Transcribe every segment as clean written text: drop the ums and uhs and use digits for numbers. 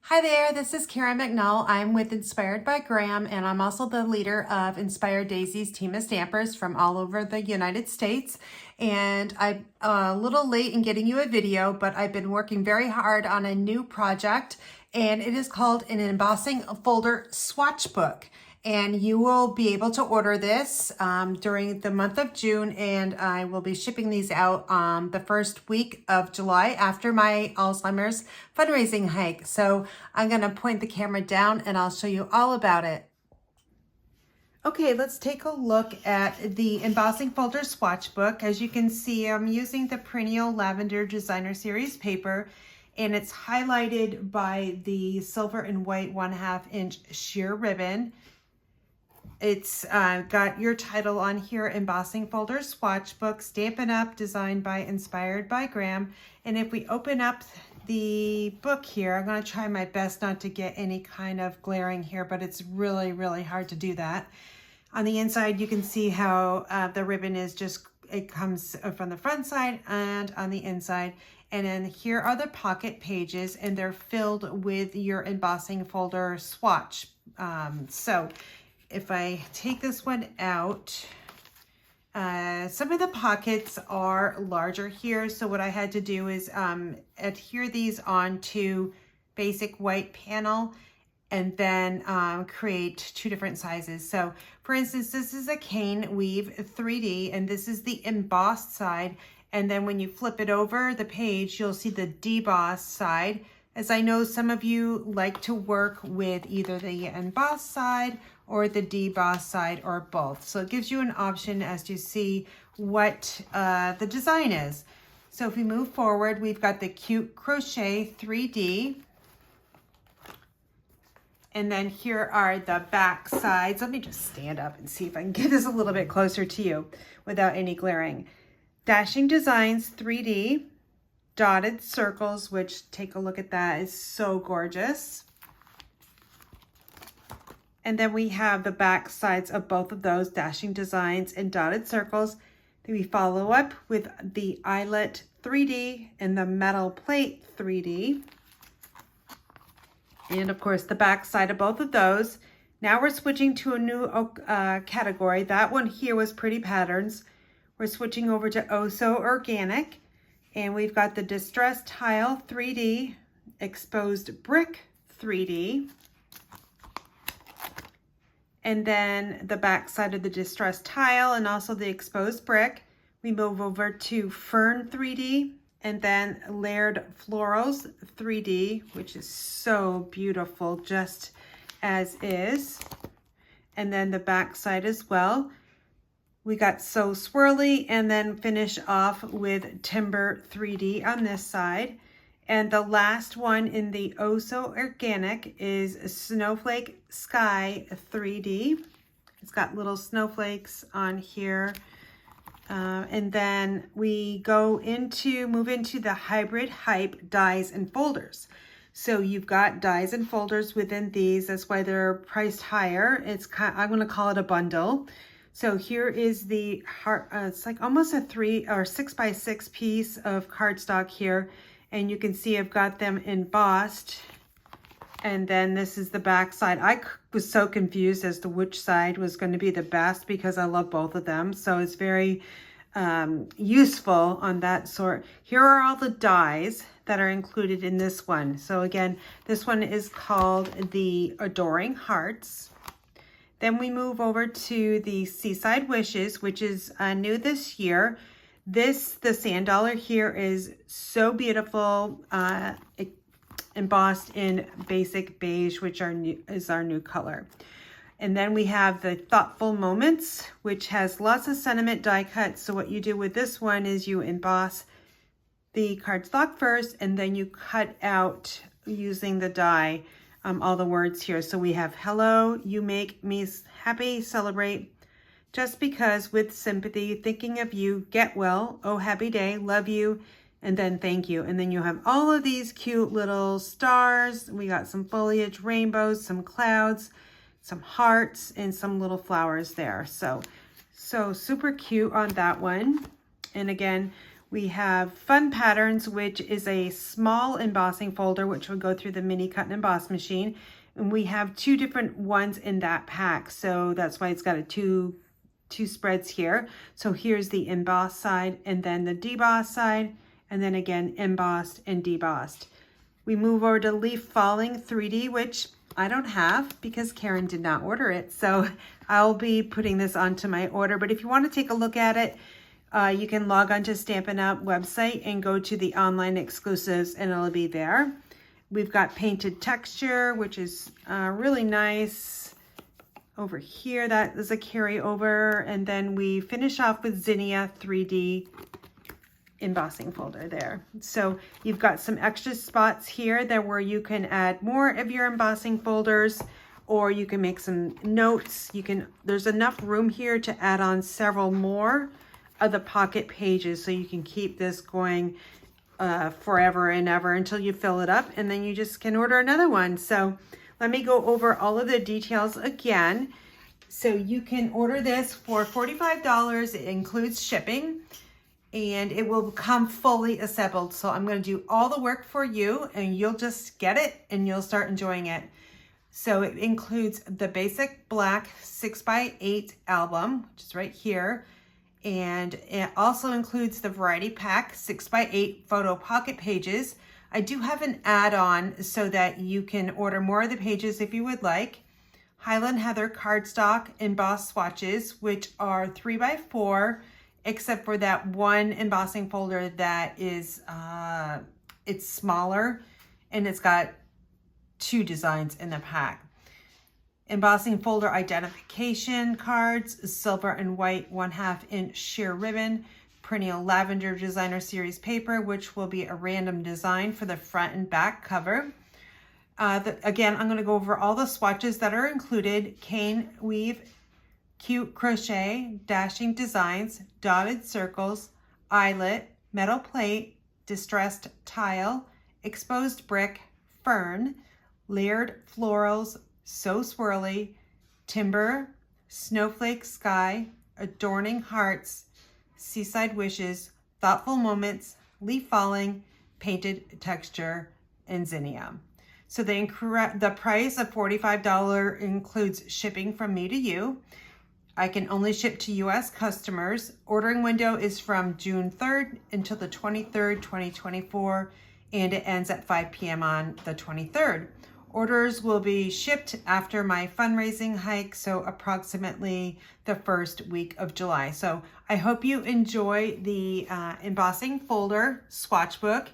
Hi there, this is Karen McNull. I'm with Inspired by Graham, and I'm also the leader of Inspired Daisy's team of stampers from all over the United States. And I'm a little late in getting you a video, but I've been working very hard on a new project, and it is called an Embossing Folder Swatch Book. And you will be able to order this during the month of June, and I will be shipping these out the first week of July after my Alzheimer's fundraising hike. So I'm going to point the camera down and I'll show you all about it. Okay, let's take a look at the Embossing Folder Swatch Book. As you can see, I'm using the Perennial Lavender Designer Series paper, and it's highlighted by the silver and white 1/2 inch sheer ribbon. It's got your title on here, Embossing Folder Swatch Book, Stampin Up, designed by Inspired by Graham. And if we open up the book here, I'm going to try my best not to get any kind of glaring here, but it's really, really hard to do that. On the inside, you can see how the ribbon is just, it comes from the front side and on the inside. And then here are the pocket pages, and they're filled with your embossing folder swatch. If I take this one out, some of the pockets are larger here. So what I had to do is adhere these onto basic white panel and then create 2 different sizes. So for instance, this is a cane weave 3D, and this is the embossed side. And then when you flip it over the page, you'll see the debossed side. As I know, some of you like to work with either the embossed side or the debossed side, or both. So it gives you an option as to see what the design is. So if we move forward, we've got the cute crochet 3D. And then here are the back sides. Let me just stand up and see if I can get this a little bit closer to you without any glaring. Dashing Designs 3D. Dotted circles, which, take a look at that, is so gorgeous. And then we have the back sides of both of those, Dashing Designs and Dotted Circles. Then we follow up with the Eyelet 3D and the Metal Plate 3D. And of course, the back side of both of those. Now we're switching to a new category. That one here was Pretty Patterns. We're switching over to Oh So Organic. And we've got the Distressed Tile 3D, Exposed Brick 3D. And then the back side of the Distressed Tile and also the Exposed Brick. We move over to Fern 3D, and then Layered Florals 3D, which is so beautiful just as is. And then the back side as well. We got So Swirly, and then finish off with Timber 3D on this side. And the last one in the Oh So Organic is Snowflake Sky 3D. It's got little snowflakes on here. And then we move into the Hybrid Hype dies and folders. So you've got dies and folders within these. That's why they're priced higher. I'm going to call it a bundle. So here is the it's like almost a 3 or 6 by 6 piece of cardstock here, and you can see I've got them embossed. And then this is the back side. I was so confused as to which side was going to be the best because I love both of them. So it's very useful on that sort. Here are all the dies that are included in this one. So again, this one is called the Adorning Hearts. Then we move over to the Seaside Wishes, which is new this year. The sand dollar here is so beautiful, embossed in basic beige, which is our new color. And then we have the Thoughtful Moments, which has lots of sentiment die cuts. So what you do with this one is you emboss the cardstock first, and then you cut out using the die all the words here. So we have hello, you make me happy, celebrate, just because, with sympathy, thinking of you, get well, oh happy day, love you, and then thank you. And then you have all of these cute little stars. We got some foliage, rainbows, some clouds, some hearts, and some little flowers there. So super cute on that one. And again, We have Fun Patterns, which is a small embossing folder, which will go through the mini cut and emboss machine. And we have 2 different ones in that pack. So that's why it's got a two spreads here. So here's the embossed side and then the debossed side, and then again, embossed and debossed. We move over to Leaf Falling 3D, which I don't have because Karen did not order it. So I'll be putting this onto my order. But if you want to take a look at it, you can log on to Stampin' Up website and go to the online exclusives and it'll be there. We've got Painted Texture, which is really nice. Over here, that is a carryover. And then we finish off with Zinnia 3D embossing folder there. So you've got some extra spots here that where you can add more of your embossing folders, or you can make some notes. There's enough room here to add on several more of the pocket pages, so you can keep this going forever and ever until you fill it up, and then you just can order another one. So let me go over all of the details again. So you can order this for $45. It includes shipping, and it will come fully assembled. So I'm going to do all the work for you, and you'll just get it and you'll start enjoying it. So it includes the basic black 6x8 album, which is right here. And it also includes the variety pack 6x8 photo pocket pages. I do have an add-on so that you can order more of the pages if you would like. Highland Heather Cardstock embossed swatches, which are 3x4, except for that one embossing folder that is it's smaller and it's got 2 designs in the pack. Embossing folder identification cards, silver and white 1/2 inch sheer ribbon, Perennial Lavender designer series paper, which will be a random design for the front and back cover. Again, I'm going to go over all the swatches that are included: cane weave, cute crochet, dashing designs, dotted circles, eyelet, metal plate, distressed tile, exposed brick, fern, layered florals, so swirly, timber, snowflake sky, adorning hearts, seaside wishes, thoughtful moments, leaf falling, painted texture, and zinnia. So the price of $45 includes shipping from me to you. I can only ship to US customers. Ordering window is from June 3rd until the 23rd, 2024, and it ends at 5 p.m. on the 23rd. Orders will be shipped after my fundraising hike, so approximately the first week of July. So I hope you enjoy the embossing folder swatch book.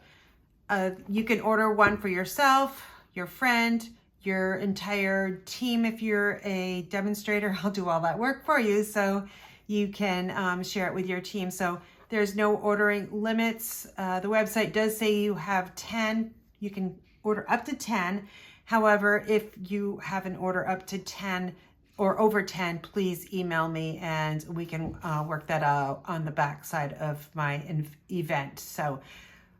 You can order one for yourself, your friend, your entire team. If you're a demonstrator, I'll do all that work for you, so you can share it with your team. So there's no ordering limits. The website does say you have 10. You can order up to 10. However, if you have an order up to 10 or over 10, please email me and we can work that out on the back side of my event. So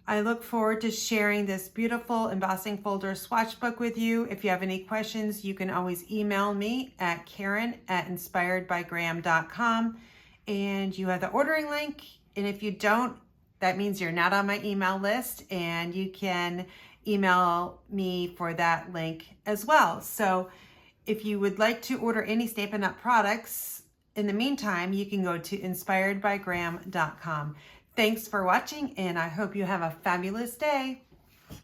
I look forward to sharing this beautiful embossing folder swatch book with you. If you have any questions, you can always email me at karen@inspiredbygraham.com, and you have the ordering link. And if you don't, that means you're not on my email list, and you can email me for that link as well. So if you would like to order any Stampin' Up products, in the meantime, you can go to inspiredbygraham.com. Thanks for watching, and I hope you have a fabulous day.